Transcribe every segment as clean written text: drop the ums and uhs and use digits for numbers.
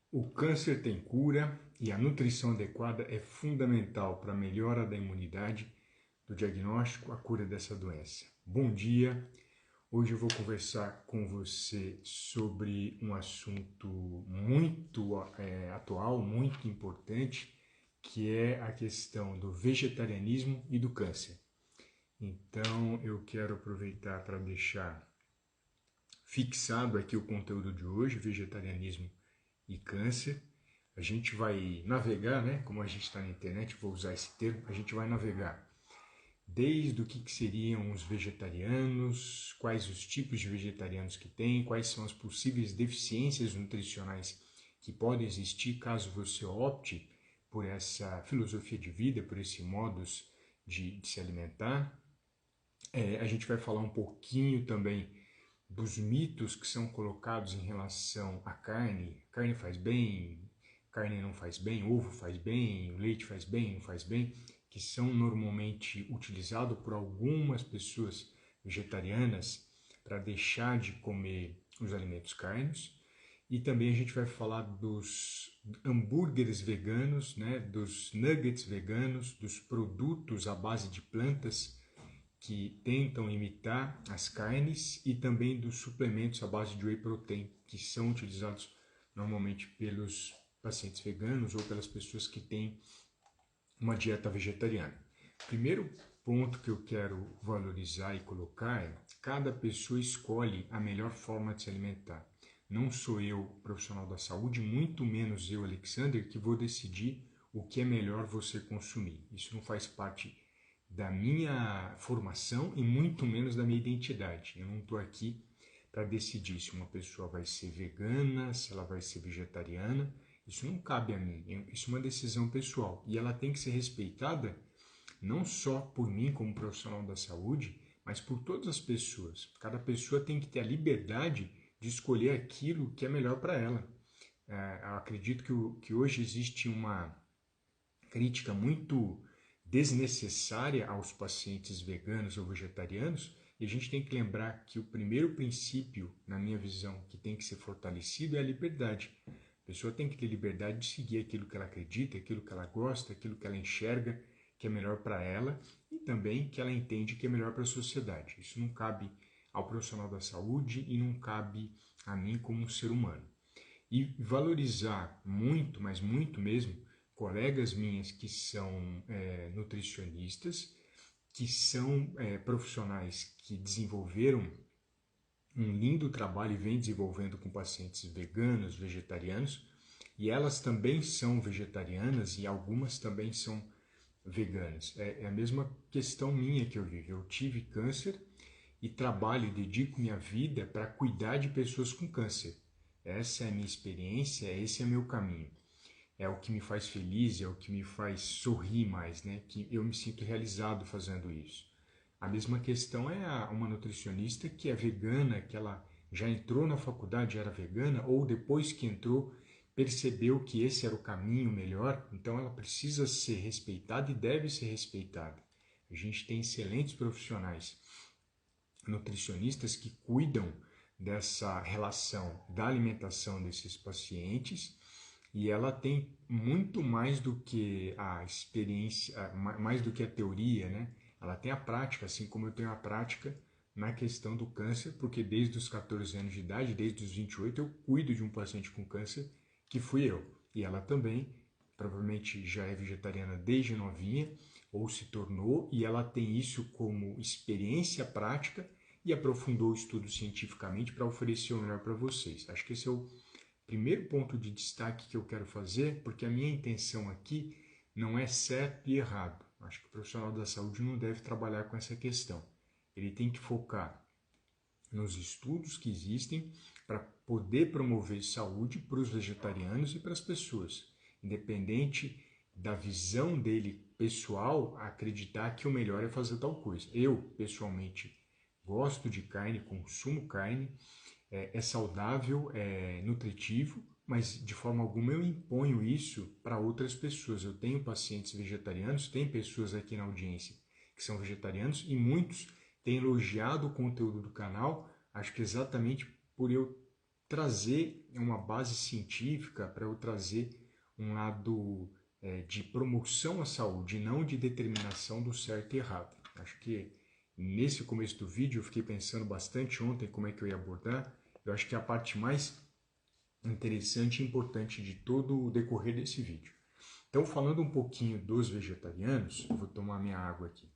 O câncer tem cura e a nutrição adequada é fundamental para a melhora da imunidade, do diagnóstico, a cura dessa doença. Bom dia! Hoje eu vou conversar com você sobre um assunto muito atual, muito importante, que é a questão do vegetarianismo e do câncer. Então eu quero aproveitar para deixar fixado aqui o conteúdo de hoje, vegetarianismo e câncer. A gente vai navegar, né? Como a gente está na internet, vou usar esse termo, a gente vai navegar desde o que seriam os vegetarianos, quais os tipos de vegetarianos que tem, quais são as possíveis deficiências nutricionais que podem existir caso você opte por essa filosofia de vida, por esse modus de se alimentar. A gente vai falar um pouquinho também dos mitos que são colocados em relação à carne. Carne faz bem, carne não faz bem, ovo faz bem, leite faz bem, não faz bem, que são normalmente utilizados por algumas pessoas vegetarianas para deixar de comer os alimentos carnes. E também a gente vai falar dos hambúrgueres veganos, né, dos nuggets veganos, dos produtos à base de plantas que tentam imitar as carnes e também dos suplementos à base de whey protein, que são utilizados normalmente pelos pacientes veganos ou pelas pessoas que têm uma dieta vegetariana. Primeiro ponto que eu quero valorizar e colocar é: cada pessoa escolhe a melhor forma de se alimentar. Não sou eu, profissional da saúde, muito menos eu, Alexander, que vou decidir o que é melhor você consumir. Isso não faz parte da minha formação e muito menos da minha identidade. Eu não estou aqui para decidir se uma pessoa vai ser vegana, se ela vai ser vegetariana. Isso não cabe a mim, isso é uma decisão pessoal e ela tem que ser respeitada não só por mim como profissional da saúde, mas por todas as pessoas. Cada pessoa tem que ter a liberdade de escolher aquilo que é melhor para ela. Eu acredito que hoje existe uma crítica muito desnecessária aos pacientes veganos ou vegetarianos, e a gente tem que lembrar que o primeiro princípio, na minha visão, que tem que ser fortalecido é a liberdade. A pessoa tem que ter liberdade de seguir aquilo que ela acredita, aquilo que ela gosta, aquilo que ela enxerga que é melhor para ela e também que ela entende que é melhor para a sociedade. Isso não cabe ao profissional da saúde e não cabe a mim como um ser humano. E valorizar muito, mas muito mesmo, colegas minhas que são nutricionistas, que são profissionais que desenvolveram um lindo trabalho e vem desenvolvendo com pacientes veganos, vegetarianos, e elas também são vegetarianas e algumas também são veganas. É a mesma questão minha que eu vivo. Eu tive câncer e trabalho, dedico minha vida para cuidar de pessoas com câncer. Essa é a minha experiência, esse é o meu caminho. É o que me faz feliz, é o que me faz sorrir mais, né? Que eu me sinto realizado fazendo isso. A mesma questão é uma nutricionista que é vegana, que ela já entrou na faculdade, era vegana, ou depois que entrou, percebeu que esse era o caminho melhor, então ela precisa ser respeitada e deve ser respeitada. A gente tem excelentes profissionais nutricionistas que cuidam dessa relação da alimentação desses pacientes e ela tem muito mais do que a experiência, mais do que a teoria, né? Ela tem a prática, assim como eu tenho a prática na questão do câncer, porque desde os 14 anos de idade, desde os 28, eu cuido de um paciente com câncer que fui eu. E ela também, provavelmente já é vegetariana desde novinha, ou se tornou, e ela tem isso como experiência prática e aprofundou o estudo cientificamente para oferecer o melhor para vocês. Acho que esse é o primeiro ponto de destaque que eu quero fazer, porque a minha intenção aqui não é certo e errado. Acho que o profissional da saúde não deve trabalhar com essa questão. Ele tem que focar nos estudos que existem para poder promover saúde para os vegetarianos e para as pessoas, independente da visão dele pessoal, acreditar que o melhor é fazer tal coisa. Eu, pessoalmente, gosto de carne, consumo carne, é saudável, é nutritivo, mas de forma alguma eu imponho isso para outras pessoas. Eu tenho pacientes vegetarianos, tem pessoas aqui na audiência que são vegetarianos e muitos têm elogiado o conteúdo do canal, acho que exatamente por eu trazer uma base científica, para eu trazer um lado de promoção à saúde, não de determinação do certo e errado. Acho que nesse começo do vídeo eu fiquei pensando bastante ontem como é que eu ia abordar. Eu acho que é a parte mais interessante e importante de todo o decorrer desse vídeo. Então, falando um pouquinho dos vegetarianos, eu vou tomar minha água aqui.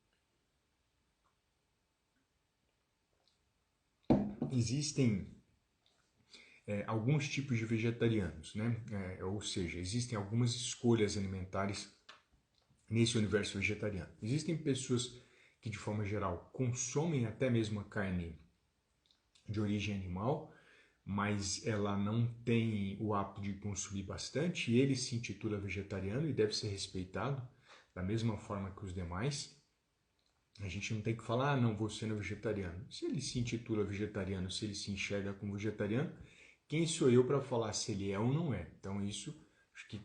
Existem alguns tipos de vegetarianos, né? Ou seja, existem algumas escolhas alimentares nesse universo vegetariano. Existem pessoas que, de forma geral, consomem até mesmo a carne de origem animal, mas ela não tem o hábito de consumir bastante, e ele se intitula vegetariano e deve ser respeitado da mesma forma que os demais. A gente não tem que falar, não, você não é vegetariano. Se ele se intitula vegetariano, se ele se enxerga como vegetariano, quem sou eu para falar se ele é ou não é? Então isso, acho que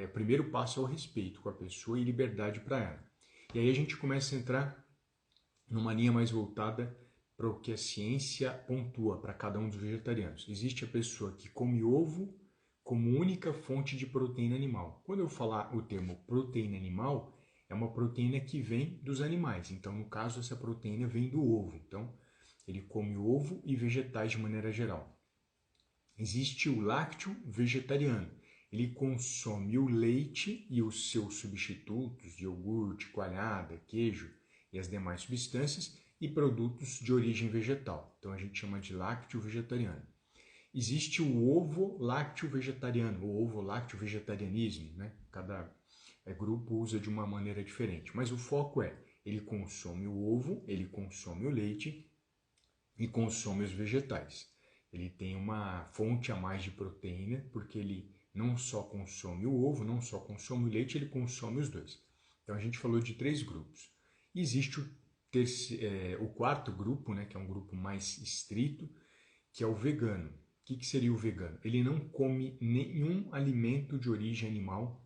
o primeiro passo é o respeito com a pessoa e liberdade para ela. E aí a gente começa a entrar numa linha mais voltada para o que a ciência pontua para cada um dos vegetarianos. Existe a pessoa que come ovo como única fonte de proteína animal. Quando eu falar o termo proteína animal, é uma proteína que vem dos animais. Então, no caso, essa proteína vem do ovo. Então, ele come ovo e vegetais de maneira geral. Existe o lácteo vegetariano. Ele consome o leite e os seus substitutos, iogurte, coalhada, queijo e as demais substâncias, e produtos de origem vegetal. Então a gente chama de lácteo vegetariano. Existe o ovo lácteo vegetariano, ou ovo lácteo vegetarianismo, né? Cada grupo usa de uma maneira diferente, mas o foco é, ele consome o ovo, ele consome o leite e consome os vegetais. Ele tem uma fonte a mais de proteína, porque ele não só consome o ovo, não só consome o leite, ele consome os dois. Então a gente falou de 3 grupos. Existe o quarto grupo, né, que é um grupo mais estrito, que é o vegano. O que seria o vegano? Ele não come nenhum alimento de origem animal,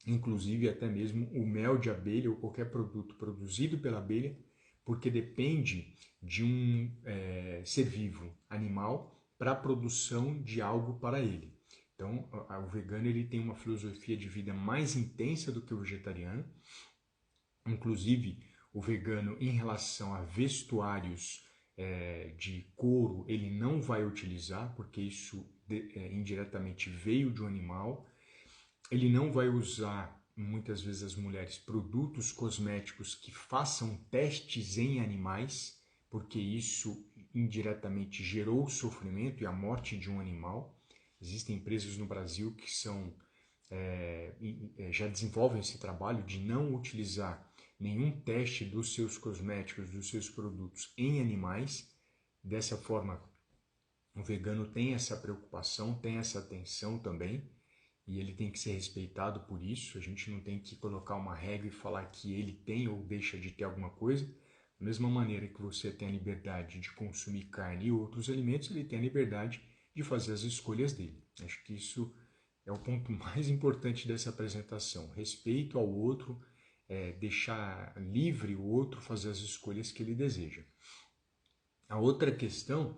inclusive até mesmo o mel de abelha ou qualquer produto produzido pela abelha, porque depende de um ser vivo animal para a produção de algo para ele. Então, o vegano ele tem uma filosofia de vida mais intensa do que o vegetariano. Inclusive, o vegano, em relação a vestuários de couro, ele não vai utilizar, porque isso indiretamente veio de um animal. Ele não vai usar, muitas vezes as mulheres, produtos cosméticos que façam testes em animais, porque isso indiretamente gerou o sofrimento e a morte de um animal. Existem empresas no Brasil que já desenvolvem esse trabalho de não utilizar nenhum teste dos seus cosméticos, dos seus produtos em animais. Dessa forma, o vegano tem essa preocupação, tem essa atenção também, e ele tem que ser respeitado por isso. A gente não tem que colocar uma regra e falar que ele tem ou deixa de ter alguma coisa. Da mesma maneira que você tem a liberdade de consumir carne e outros alimentos, ele tem a liberdade de fazer as escolhas dele. Acho que isso é o ponto mais importante dessa apresentação. Respeito ao outro, deixar livre o outro fazer as escolhas que ele deseja. A outra questão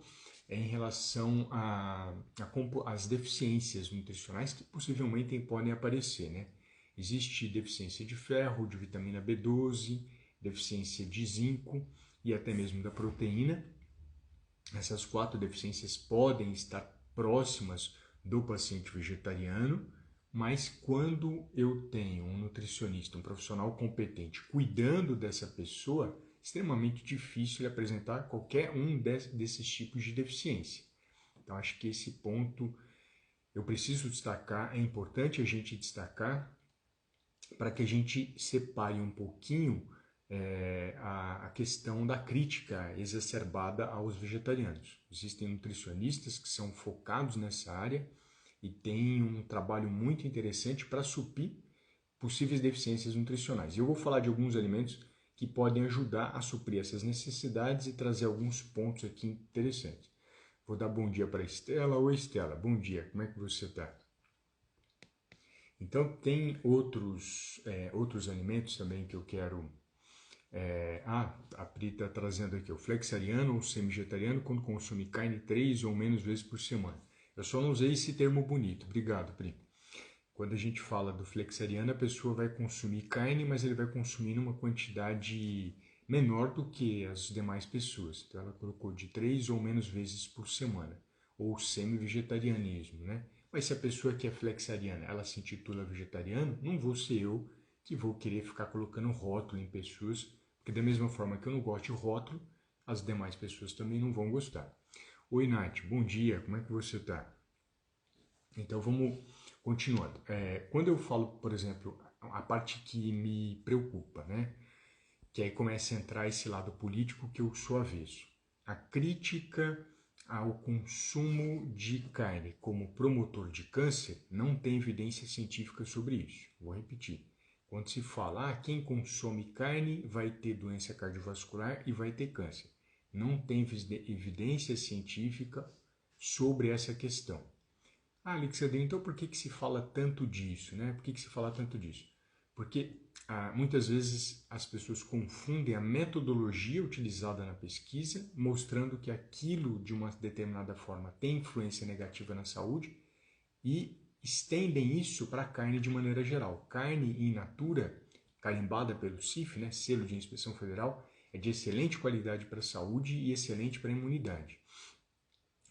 é em relação às deficiências nutricionais que possivelmente podem aparecer, né? Existe deficiência de ferro, de vitamina B12, deficiência de zinco e até mesmo da proteína. Essas 4 deficiências podem estar próximas do paciente vegetariano, mas quando eu tenho um nutricionista, um profissional competente cuidando dessa pessoa, extremamente difícil ele apresentar qualquer um desses tipos de deficiência. Então, acho que esse ponto eu preciso destacar, é importante a gente destacar para que a gente separe um pouquinho a questão da crítica exacerbada aos vegetarianos. Existem nutricionistas que são focados nessa área e têm um trabalho muito interessante para suprir possíveis deficiências nutricionais. E eu vou falar de alguns alimentos que podem ajudar a suprir essas necessidades e trazer alguns pontos aqui interessantes. Vou dar bom dia para a Estela. Oi, Estela, bom dia, como é que você está? Então, tem outros alimentos também que eu quero A Pri está trazendo aqui, o flexariano ou semi-vegetariano quando consome carne 3 ou menos vezes por semana. Eu só não usei esse termo bonito. Obrigado, Pri. Quando a gente fala do flexariano, a pessoa vai consumir carne, mas ele vai consumir numa quantidade menor do que as demais pessoas. Então ela colocou de 3 ou menos vezes por semana, ou semi-vegetarianismo, né? Mas se a pessoa que é flexariana, ela se intitula vegetariano, não vou ser eu que vou querer ficar colocando rótulo em pessoas, porque da mesma forma que eu não gosto de rótulo, as demais pessoas também não vão gostar. Oi, Nath, bom dia, como é que você está? Então vamos continuando. Quando eu falo, por exemplo, a parte que me preocupa, né? Que aí começa a entrar esse lado político que eu sou avesso. A crítica ao consumo de carne como promotor de câncer não tem evidência científica sobre isso. Vou repetir. Quando se fala, quem consome carne vai ter doença cardiovascular e vai ter câncer. Não tem evidência científica sobre essa questão. Alexandre, então por que se fala tanto disso, né? Por que se fala tanto disso? Porque muitas vezes as pessoas confundem a metodologia utilizada na pesquisa, mostrando que aquilo de uma determinada forma tem influência negativa na saúde e estendem isso para a carne de maneira geral. Carne in natura, carimbada pelo CIF, né, Selo de Inspeção Federal, é de excelente qualidade para a saúde e excelente para a imunidade.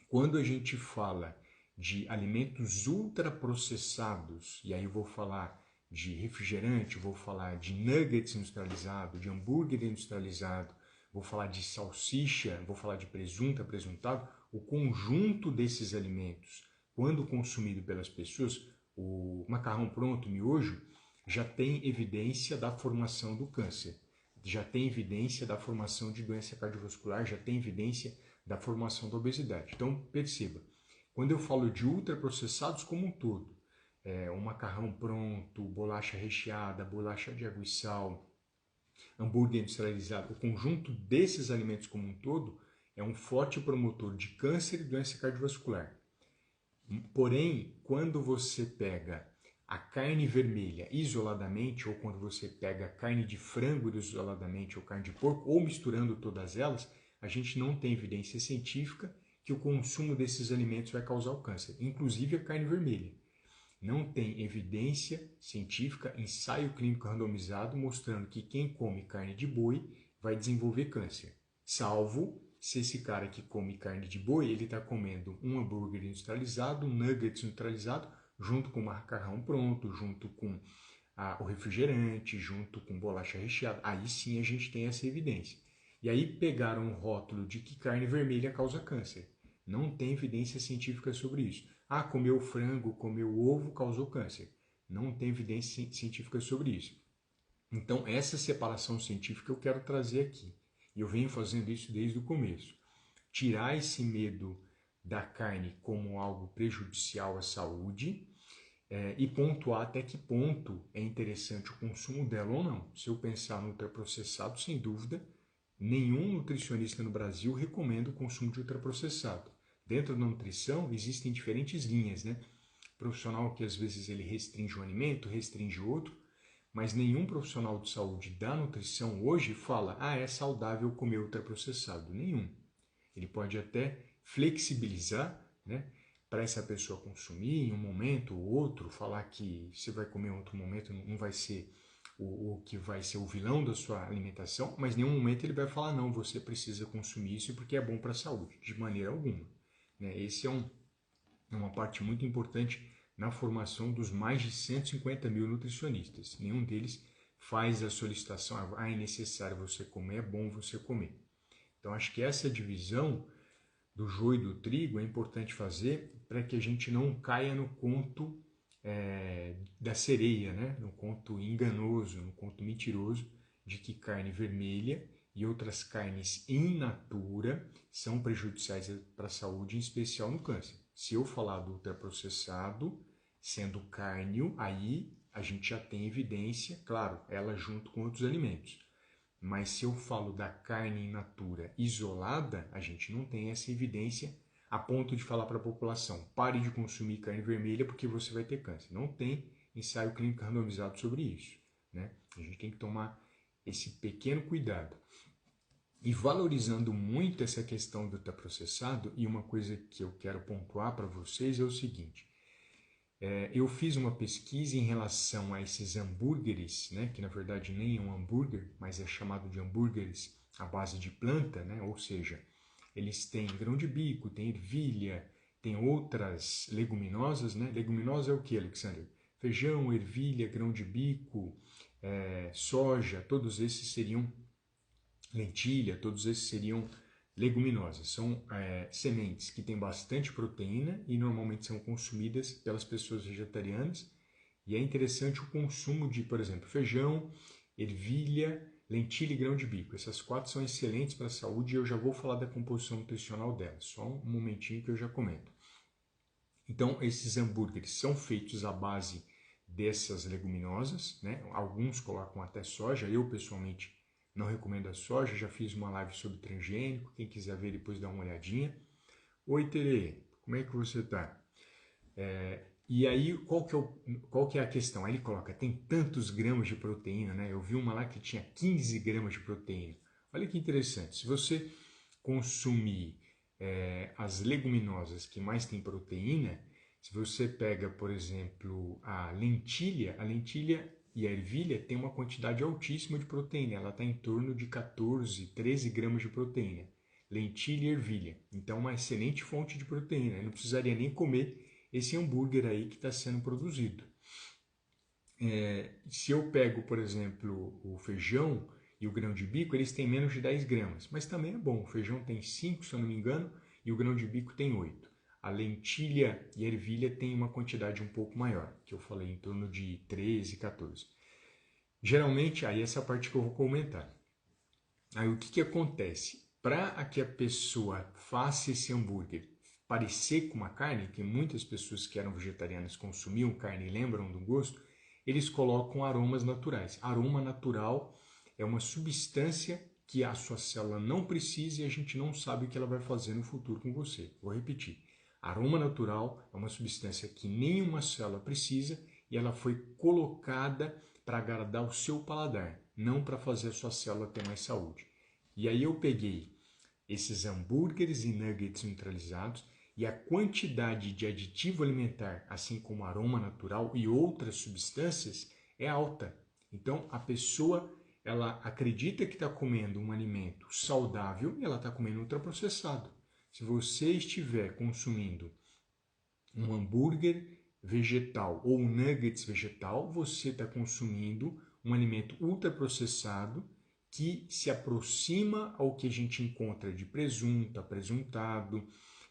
Quando a gente fala de alimentos ultraprocessados, e aí eu vou falar de refrigerante, vou falar de nuggets industrializado, de hambúrguer industrializado, vou falar de salsicha, vou falar de presunto, apresuntado, o conjunto desses alimentos, quando consumido pelas pessoas, o macarrão pronto, o miojo, já tem evidência da formação do câncer, já tem evidência da formação de doença cardiovascular, já tem evidência da formação da obesidade. Então, perceba, quando eu falo de ultraprocessados como um todo, um macarrão pronto, bolacha recheada, bolacha de água e sal, hambúrguer industrializado, o conjunto desses alimentos como um todo é um forte promotor de câncer e doença cardiovascular. Porém, quando você pega a carne vermelha isoladamente, ou quando você pega a carne de frango isoladamente, ou carne de porco, ou misturando todas elas, a gente não tem evidência científica que o consumo desses alimentos vai causar o câncer, inclusive a carne vermelha. Não tem evidência científica, ensaio clínico randomizado, mostrando que quem come carne de boi vai desenvolver câncer, salvo se esse cara que come carne de boi, ele está comendo um hambúrguer industrializado, um nuggets industrializado, junto com o macarrão pronto, junto com o refrigerante, junto com bolacha recheada. Aí sim a gente tem essa evidência. E aí pegaram um rótulo de que carne vermelha causa câncer. Não tem evidência científica sobre isso. Comeu frango, comeu ovo, causou câncer. Não tem evidência científica sobre isso. Então, essa separação científica eu quero trazer aqui. E eu venho fazendo isso desde o começo. Tirar esse medo da carne como algo prejudicial à saúde e pontuar até que ponto é interessante o consumo dela ou não. Se eu pensar no ultraprocessado, sem dúvida, nenhum nutricionista no Brasil recomenda o consumo de ultraprocessado. Dentro da nutrição existem diferentes linhas, né? Profissional que às vezes ele restringe um alimento, restringe outro, mas nenhum profissional de saúde da nutrição hoje fala, é saudável comer ultraprocessado. Nenhum. Ele pode até flexibilizar, né, para essa pessoa consumir em um momento ou outro, falar que você vai comer em outro momento, não vai ser o que vai ser o vilão da sua alimentação, mas em nenhum momento ele vai falar, não, você precisa consumir isso porque é bom para a saúde, de maneira alguma. Né? Esse é uma parte muito importante na formação dos mais de 150 mil nutricionistas. Nenhum deles faz a solicitação, é necessário você comer, é bom você comer. Então, acho que essa divisão do joio e do trigo é importante fazer para que a gente não caia no conto da sereia, né? No conto enganoso, no conto mentiroso de que carne vermelha e outras carnes in natura são prejudiciais para a saúde, em especial no câncer. Se eu falar do ultraprocessado, sendo carne, aí a gente já tem evidência, claro, ela junto com outros alimentos. Mas se eu falo da carne in natura isolada, a gente não tem essa evidência a ponto de falar para a população, pare de consumir carne vermelha porque você vai ter câncer. Não tem ensaio clínico randomizado sobre isso. Né? A gente tem que tomar esse pequeno cuidado. E valorizando muito essa questão do ultraprocessado, e uma coisa que eu quero pontuar para vocês é o seguinte, eu fiz uma pesquisa em relação a esses hambúrgueres, né, que na verdade nem é um hambúrguer, mas é chamado de hambúrgueres à base de planta, né, ou seja, eles têm grão de bico, tem ervilha, tem outras leguminosas, né? Leguminosa é o que, Alexandre? Feijão, ervilha, grão de bico, soja, todos esses seriam lentilha, todos esses seriam leguminosas. São sementes que têm bastante proteína e normalmente são consumidas pelas pessoas vegetarianas. E é interessante o consumo de, por exemplo, feijão, ervilha, lentilha e grão de bico. Essas 4 são excelentes para a saúde e eu já vou falar da composição nutricional delas. Só um momentinho que eu já comento. Então, esses hambúrgueres são feitos à base dessas leguminosas, né? Alguns colocam até soja, eu pessoalmente não recomendo a soja, já fiz uma live sobre transgênico, quem quiser ver depois dá uma olhadinha. Oi, Tere, como é que você está? E aí, qual que é a questão? Aí ele coloca, tem tantos gramas de proteína, né? Eu vi uma lá que tinha 15 gramas de proteína. Olha que interessante, se você consumir as leguminosas que mais tem proteína, se você pega, por exemplo, a lentilha e a ervilha tem uma quantidade altíssima de proteína, ela está em torno de 14, 13 gramas de proteína. Lentilha e ervilha, então uma excelente fonte de proteína, eu não precisaria nem comer esse hambúrguer aí que está sendo produzido. Se eu pego, por exemplo, o feijão e o grão de bico, eles têm menos de 10 gramas, mas também é bom. O feijão tem 5, se eu não me engano, e o grão de bico tem 8. A lentilha e a ervilha têm uma quantidade um pouco maior, que eu falei em torno de 13, 14. Geralmente, aí essa parte que eu vou comentar. Aí o que acontece? Para que a pessoa faça esse hambúrguer parecer com uma carne, que muitas pessoas que eram vegetarianas consumiam carne e lembram do gosto, eles colocam aromas naturais. Aroma natural é uma substância que a sua célula não precisa e a gente não sabe o que ela vai fazer no futuro com você. Vou repetir. Aroma natural é uma substância que nenhuma célula precisa e ela foi colocada para agradar o seu paladar, não para fazer a sua célula ter mais saúde. E aí eu peguei esses hambúrgueres e nuggets neutralizados e a quantidade de aditivo alimentar, assim como aroma natural e outras substâncias, é alta. Então a pessoa ela acredita que está comendo um alimento saudável e ela está comendo ultraprocessado. Se você estiver consumindo um hambúrguer vegetal ou um nuggets vegetal, você está consumindo um alimento ultraprocessado que se aproxima ao que a gente encontra de presunto, apresuntado,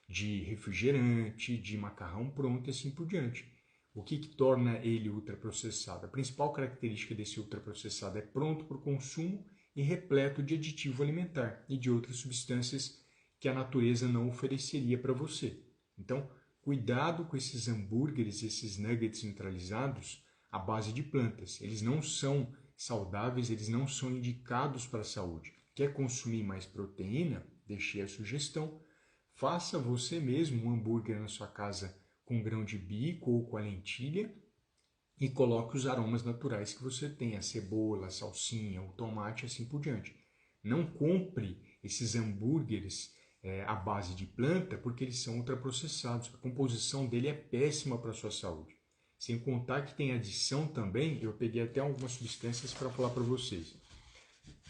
de refrigerante, de macarrão pronto e assim por diante. O que torna ele ultraprocessado? A principal característica desse ultraprocessado é pronto para o consumo e repleto de aditivo alimentar e de outras substâncias que a natureza não ofereceria para você. Então, cuidado com esses hambúrgueres, esses nuggets neutralizados à base de plantas. Eles não são saudáveis, eles não são indicados para a saúde. Quer consumir mais proteína? Deixei a sugestão. Faça você mesmo um hambúrguer na sua casa com grão de bico ou com a lentilha e coloque os aromas naturais que você tem, a cebola, a salsinha, o tomate e assim por diante. Não compre esses hambúrgueres à base de planta porque eles são ultraprocessados. A composição dele é péssima para a sua saúde. Sem contar que tem adição também, eu peguei até algumas substâncias para falar para vocês.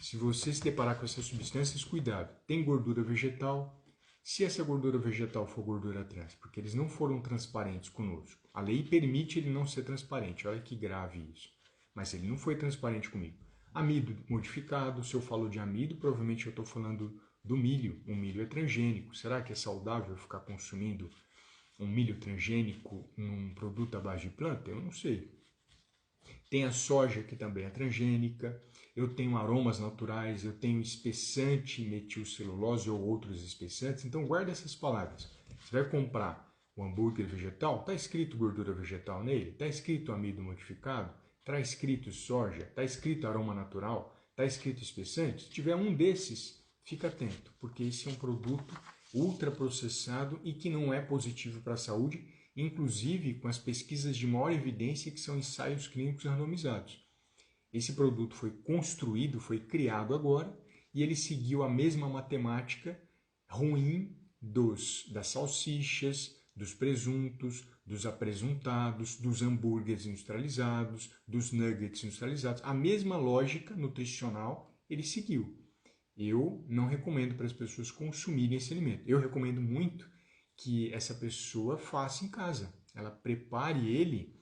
Se você se deparar com essas substâncias, cuidado. Tem gordura vegetal. Se essa gordura vegetal for gordura trans, porque eles não foram transparentes conosco. A lei permite ele não ser transparente, olha que grave isso. Mas ele não foi transparente comigo. Amido modificado, se eu falo de amido, provavelmente eu estou falando do milho. O milho é transgênico. Será que é saudável ficar consumindo um milho transgênico num produto à base de planta? Eu não sei. Tem a soja, que também é transgênica. Eu tenho aromas naturais, eu tenho espessante, metilcelulose ou outros espessantes. Então guarda essas palavras. Você vai comprar um hambúrguer vegetal, está escrito gordura vegetal nele? Está escrito amido modificado? Está escrito soja? Está escrito aroma natural? Está escrito espessante? Se tiver um desses, fica atento, porque esse é um produto ultraprocessado e que não é positivo para a saúde, inclusive com as pesquisas de maior evidência que são ensaios clínicos randomizados. Esse produto foi construído, foi criado agora, e ele seguiu a mesma matemática ruim das salsichas, dos presuntos, dos apresuntados, dos hambúrgueres industrializados, dos nuggets industrializados. A mesma lógica nutricional ele seguiu. Eu não recomendo para as pessoas consumirem esse alimento. Eu recomendo muito que essa pessoa faça em casa. Ela prepare ele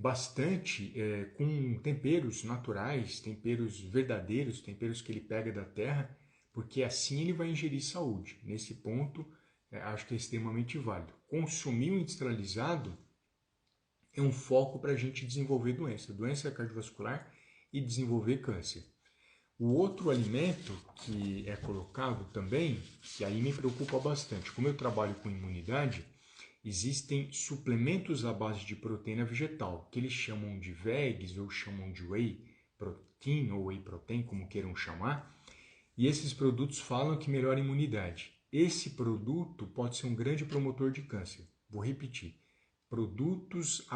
bastante com temperos naturais, temperos verdadeiros, temperos que ele pega da terra, porque assim ele vai ingerir saúde. Nesse ponto, acho que é extremamente válido. Consumir o industrializado é um foco para a gente desenvolver doença cardiovascular e desenvolver câncer. O outro alimento que é colocado também, que aí me preocupa bastante, como eu trabalho com imunidade, existem suplementos à base de proteína vegetal, que eles chamam de VEGs ou chamam de whey protein ou whey protein, como queiram chamar, e esses produtos falam que melhora a imunidade. Esse produto pode ser um grande promotor de câncer. Vou repetir. Produtos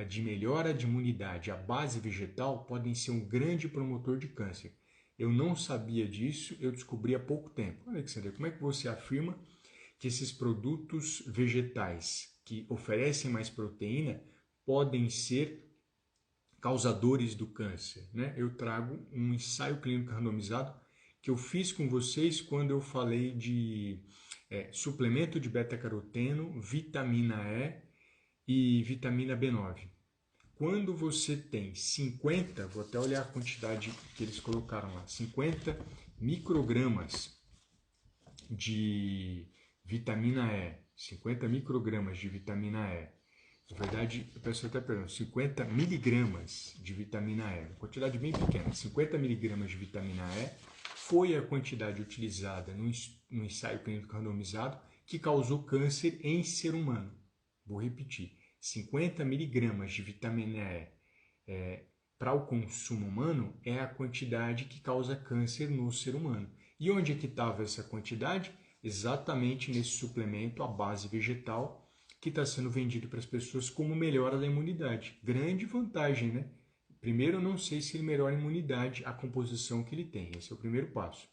de melhora de imunidade à base vegetal podem ser um grande promotor de câncer. Eu não sabia disso, eu descobri há pouco tempo. Alexandre, como é que você afirma que esses produtos vegetais que oferecem mais proteína podem ser causadores do câncer, né? Eu trago um ensaio clínico randomizado que eu fiz com vocês quando eu falei de suplemento de beta-caroteno, vitamina E vitamina B9. Quando você tem 50, vou até olhar a quantidade que eles colocaram lá, 50 microgramas de vitamina E, 50 microgramas de vitamina E, na verdade, a pessoa até pergunta, 50 miligramas de vitamina E, uma quantidade bem pequena, 50 miligramas de vitamina E foi a quantidade utilizada no ensaio clínico randomizado que causou câncer em ser humano. Vou repetir, 50 miligramas de vitamina E para o consumo humano é a quantidade que causa câncer no ser humano. E onde é que estava essa quantidade? Exatamente nesse suplemento à base vegetal que está sendo vendido para as pessoas como melhora da imunidade. Grande vantagem, né? Primeiro, eu não sei se ele melhora a imunidade, a composição que ele tem. Esse é o primeiro passo.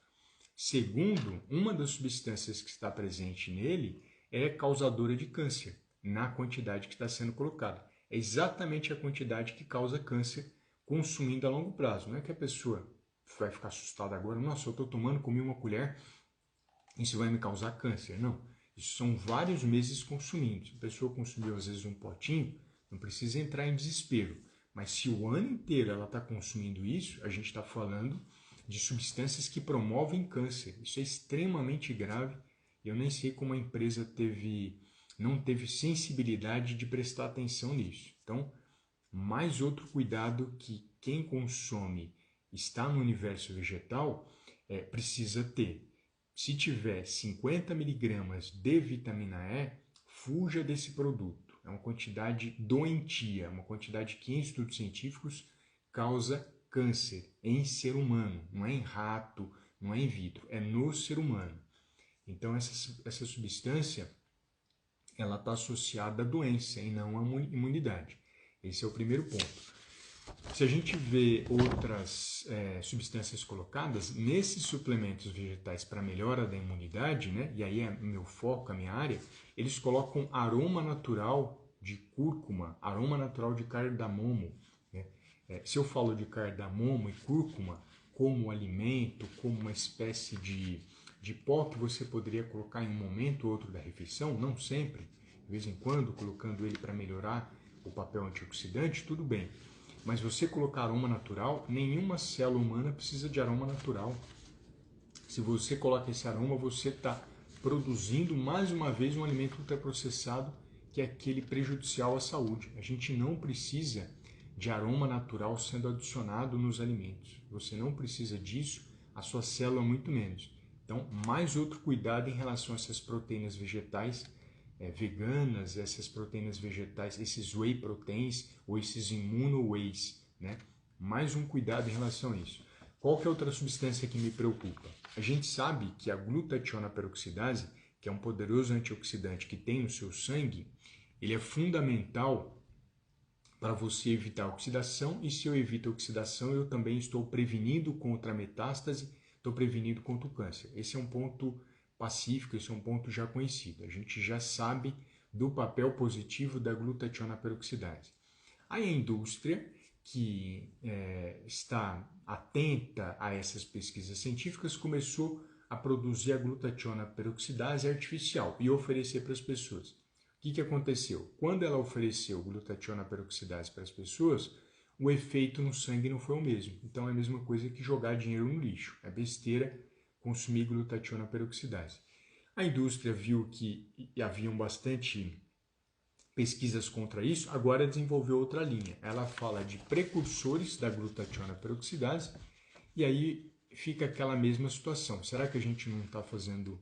Segundo, uma das substâncias que está presente nele é causadora de câncer, na quantidade que está sendo colocada. É exatamente a quantidade que causa câncer consumindo a longo prazo. Não é que a pessoa vai ficar assustada agora, nossa, eu estou tomando, comi uma colher, isso vai me causar câncer. Não, isso são vários meses consumindo. Se a pessoa consumiu às vezes um potinho, não precisa entrar em desespero. Mas se o ano inteiro ela está consumindo isso, a gente está falando de substâncias que promovem câncer. Isso é extremamente grave. Eu nem sei como a empresa não teve sensibilidade de prestar atenção nisso. Então, mais outro cuidado que quem consome está no universo vegetal precisa ter. Se tiver 50 miligramas de vitamina E, fuja desse produto. É uma quantidade doentia, uma quantidade que em estudos científicos causa câncer em ser humano. Não é em rato, não é in vitro, é no ser humano. Então essa substância ela está associada à doença e não à imunidade. Esse é o primeiro ponto. Se a gente vê outras substâncias colocadas, nesses suplementos vegetais para melhora da imunidade, né, e aí é meu foco, a minha área, eles colocam aroma natural de cúrcuma, aroma natural de cardamomo. Né? Se eu falo de cardamomo e cúrcuma como alimento, como uma espécie de pó que você poderia colocar em um momento ou outro da refeição, não sempre, de vez em quando, colocando ele para melhorar o papel antioxidante, tudo bem. Mas você colocar aroma natural, nenhuma célula humana precisa de aroma natural. Se você coloca esse aroma, você está produzindo mais uma vez um alimento ultraprocessado que é aquele prejudicial à saúde. A gente não precisa de aroma natural sendo adicionado nos alimentos. Você não precisa disso, a sua célula muito menos. Então, mais outro cuidado em relação a essas proteínas vegetais veganas, essas proteínas vegetais, esses whey proteins ou esses immuno-wheys, né? Mais um cuidado em relação a isso. Qual que é outra substância que me preocupa? A gente sabe que a glutationa peroxidase, que é um poderoso antioxidante que tem no seu sangue, ele é fundamental para você evitar a oxidação, e se eu evito a oxidação, eu também estou prevenindo contra a metástase, estou prevenindo contra o câncer. Esse é um ponto pacífico, esse é um ponto já conhecido. A gente já sabe do papel positivo da glutationa peroxidase. Aí a indústria, que está atenta a essas pesquisas científicas, começou a produzir a glutationa peroxidase artificial e oferecer para as pessoas. O que aconteceu? Quando ela ofereceu glutationa peroxidase para as pessoas, o efeito no sangue não foi o mesmo. Então é a mesma coisa que jogar dinheiro no lixo. É besteira consumir glutationa peroxidase. A indústria viu que haviam bastante pesquisas contra isso, agora desenvolveu outra linha. Ela fala de precursores da glutationa peroxidase e aí fica aquela mesma situação. Será que a gente não está fazendo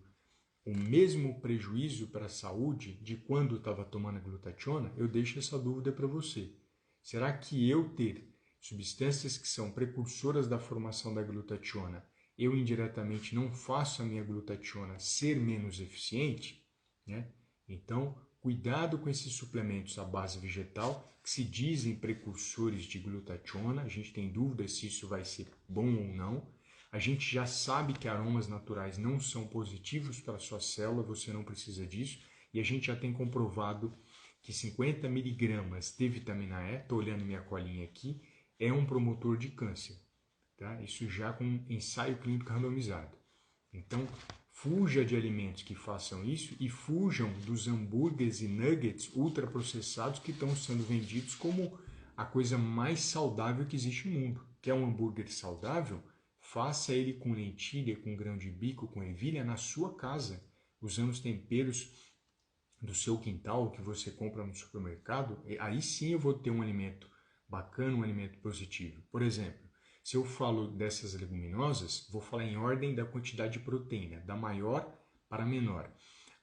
o mesmo prejuízo para a saúde de quando estava tomando a glutationa? Eu deixo essa dúvida para você. Será que eu ter substâncias que são precursoras da formação da glutationa, eu indiretamente não faço a minha glutationa ser menos eficiente? Né? Então, cuidado com esses suplementos à base vegetal que se dizem precursores de glutationa. A gente tem dúvida se isso vai ser bom ou não. A gente já sabe que aromas naturais não são positivos para a sua célula, você não precisa disso. E a gente já tem comprovado que 50 miligramas de vitamina E, estou olhando minha colinha aqui, é um promotor de câncer. Tá? Isso já com ensaio clínico randomizado. Então, fuja de alimentos que façam isso e fujam dos hambúrgueres e nuggets ultraprocessados que estão sendo vendidos como a coisa mais saudável que existe no mundo. Quer um hambúrguer saudável? Faça ele com lentilha, com grão de bico, com ervilha na sua casa, usando os temperos do seu quintal que você compra no supermercado. Aí sim eu vou ter um alimento bacana, um alimento positivo. Por exemplo, se eu falo dessas leguminosas, vou falar em ordem da quantidade de proteína, da maior para a menor.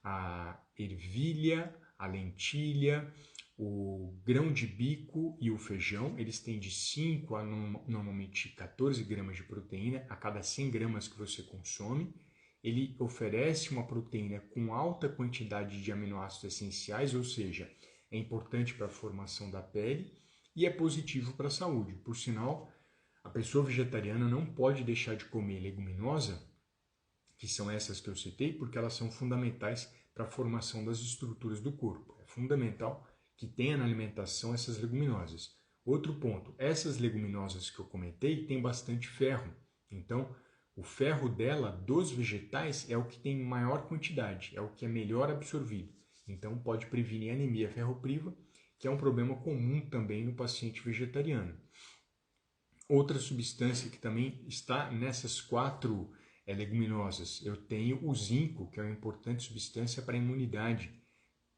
A ervilha, a lentilha, o grão de bico e o feijão, eles têm de 5 a normalmente 14 gramas de proteína a cada 100 gramas que você consome. Ele oferece uma proteína com alta quantidade de aminoácidos essenciais, ou seja, é importante para a formação da pele e é positivo para a saúde. Por sinal, a pessoa vegetariana não pode deixar de comer leguminosa, que são essas que eu citei, porque elas são fundamentais para a formação das estruturas do corpo. É fundamental que tenha na alimentação essas leguminosas. Outro ponto, essas leguminosas que eu comentei têm bastante ferro. Então, o ferro dela, dos vegetais, é o que tem maior quantidade, é o que é melhor absorvido. Então, pode prevenir anemia ferropriva, que é um problema comum também no paciente vegetariano. Outra substância que também está nessas 4 leguminosas, eu tenho o zinco, que é uma importante substância para a imunidade.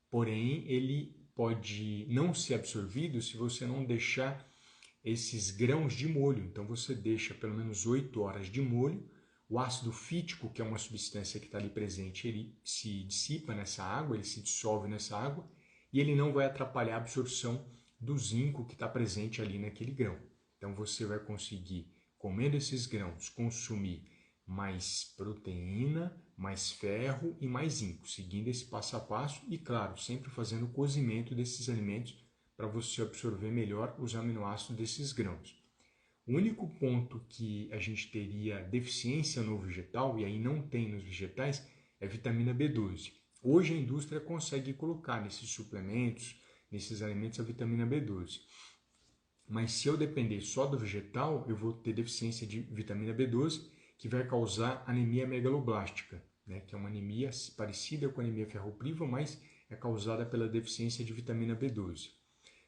Porém, ele pode não ser absorvido se você não deixar esses grãos de molho. Então, você deixa pelo menos 8 horas de molho. O ácido fítico, que é uma substância que está ali presente, ele se dissipa nessa água, ele se dissolve nessa água e ele não vai atrapalhar a absorção do zinco que está presente ali naquele grão. Então, você vai conseguir, comendo esses grãos, consumir mais proteína, mais ferro e mais zinco, seguindo esse passo a passo e, claro, sempre fazendo o cozimento desses alimentos para você absorver melhor os aminoácidos desses grãos. O único ponto que a gente teria deficiência no vegetal, e aí não tem nos vegetais, é vitamina B12. Hoje a indústria consegue colocar nesses suplementos, nesses alimentos, a vitamina B12. Mas se eu depender só do vegetal, eu vou ter deficiência de vitamina B12, que vai causar anemia megaloblástica, né? Que é uma anemia parecida com a anemia ferropriva, mas é causada pela deficiência de vitamina B12.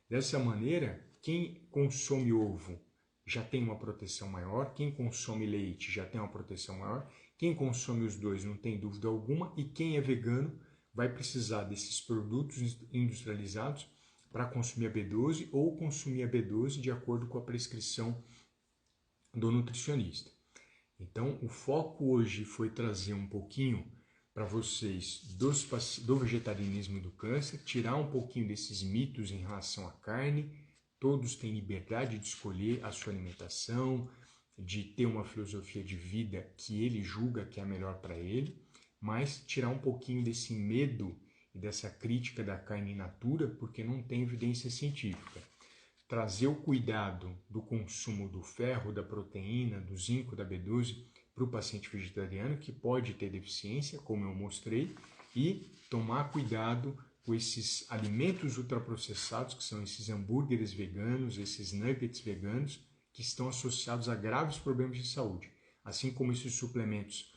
Dessa maneira, quem consome ovo já tem uma proteção maior, quem consome leite já tem uma proteção maior, quem consome os dois não tem dúvida alguma, e quem é vegano vai precisar desses produtos industrializados para consumir a B12 ou consumir a B12 de acordo com a prescrição do nutricionista. Então, o foco hoje foi trazer um pouquinho para vocês do vegetarianismo e do câncer, tirar um pouquinho desses mitos em relação à carne. Todos têm liberdade de escolher a sua alimentação, de ter uma filosofia de vida que ele julga que é a melhor para ele, mas tirar um pouquinho desse medo e dessa crítica da carne in natura, porque não tem evidência científica. trazer o cuidado do consumo do ferro, da proteína, do zinco, da B12 para o paciente vegetariano que pode ter deficiência, como eu mostrei, e tomar cuidado com esses alimentos ultraprocessados, que são esses hambúrgueres veganos, esses nuggets veganos, que estão associados a graves problemas de saúde, assim como esses suplementos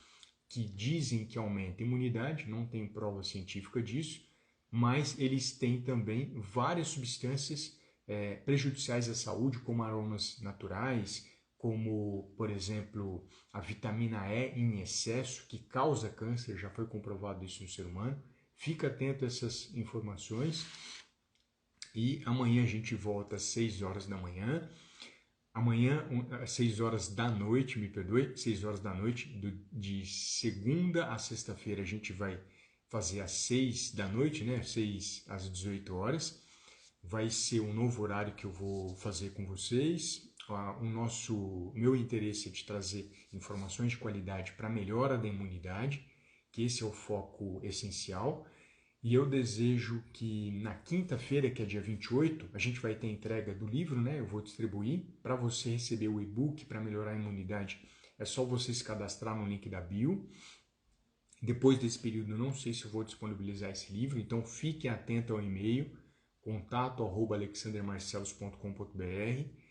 que dizem que aumentam a imunidade, não tem prova científica disso, mas eles têm também várias substâncias prejudiciais à saúde, como aromas naturais, como, por exemplo, a vitamina E em excesso, que causa câncer, já foi comprovado isso no ser humano. Fica atento a essas informações e amanhã a gente volta às 6 horas da manhã. Amanhã, às 6 horas da noite, 6 horas da noite, de segunda a sexta-feira, a gente vai fazer às 6 da noite, né? 6 às 18 horas. Vai ser um novo horário que eu vou fazer com vocês. Meu interesse é de trazer informações de qualidade para melhora da imunidade, que esse é o foco essencial. E eu desejo que na quinta-feira, que é dia 28, a gente vai ter a entrega do livro, né? Eu vou distribuir. Para você receber o e-book para melhorar a imunidade, é só você se cadastrar no link da bio. Depois desse período, não sei se eu vou disponibilizar esse livro, então fique atento ao e-mail, contato@alexandermarcelos.com.br.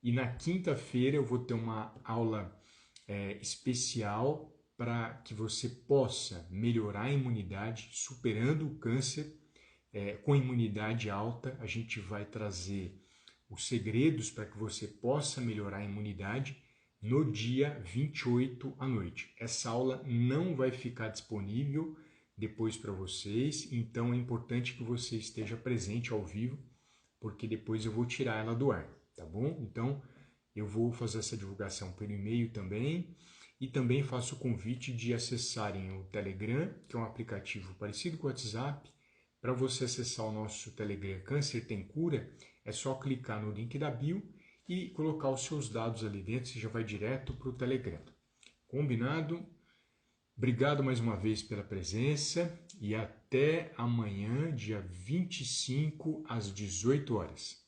E na quinta-feira eu vou ter uma aula especial para que você possa melhorar a imunidade, superando o câncer com imunidade alta. A gente vai trazer os segredos para que você possa melhorar a imunidade no dia 28 à noite. Essa aula não vai ficar disponível depois para vocês, então é importante que você esteja presente ao vivo, porque depois eu vou tirar ela do ar, tá bom? Então eu vou fazer essa divulgação pelo e-mail também. E também faço o convite de acessarem o Telegram, que é um aplicativo parecido com o WhatsApp. Para você acessar o nosso Telegram Câncer Tem Cura, é só clicar no link da bio e colocar os seus dados ali dentro, você já vai direto para o Telegram. Combinado? Obrigado mais uma vez pela presença e até amanhã, dia 25, às 18 horas.